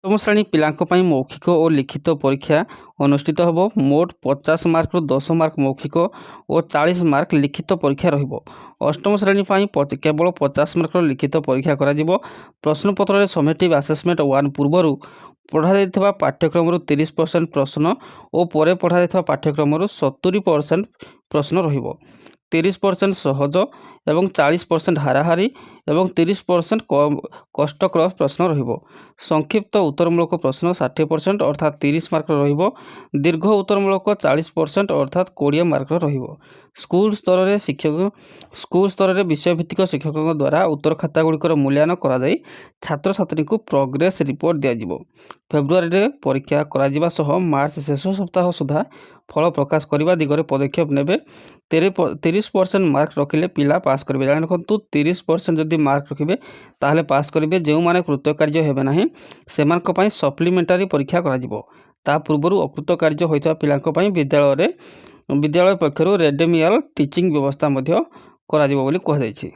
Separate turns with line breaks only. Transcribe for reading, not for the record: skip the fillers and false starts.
प्रथम श्रेणी पिलांक पई मौखिक और लिखित परीक्षा अनुष्ठित होब। मोट 50 मार्क 10 मार्क मौखिक और 40 मार्क लिखित परीक्षा रहिबो। अष्टम श्रेणी पई केवल 50 मार्क लिखित परीक्षा करा जिवो। प्रश्नपत्र समेटिव असेसमेंट 1 पूर्व पढ़ा जाइथिबा पाठ्यक्रम 30% प्रश्न और पर पढ़ा जाइथिबा पाठ्यक्रम 70% प्रश्न रहिबो। 30% सहज एवं 40% हाराहारी एवं 30% कष्टकर प्रश्न रहिबो। संक्षिप्त उत्तरमूलक प्रश्न 60% अर्थात 30 मार्क रहिबो। दीर्घ उत्तरमूलक 40% अर्थात 20 मार्क रहिबो। स्कूल स्तर रे विषय भित्तिक शिक्षकों द्वारा उत्तर खाता गुड़िकर मूल्यांकन करा जाई छात्र छात्री को प्रोग्रेस रिपोर्ट दिया जिवो। फेब्रुआरी रे परीक्षा करा जिबा सह मार्च शेष सप्ताह सुधा फल प्रकाश करने दिगरे पदक्षेप नेबे। 30% मार्क रखिले पिला पास करेंगे। जान रखु 30% जदि मार्क रखिए ताहले पास करेंगे। जो मैंने कृतकार्य हेबे नाही सेमानक पई सप्लीमेंटारी परीक्षा करा जिवो। ता पूर्व अकृतकार्य होइता पिलांक पई विद्यालय पक्षरु रेडेमियल टीचिंग व्यवस्था मध्य करा जिवो बोली कहा जायछि।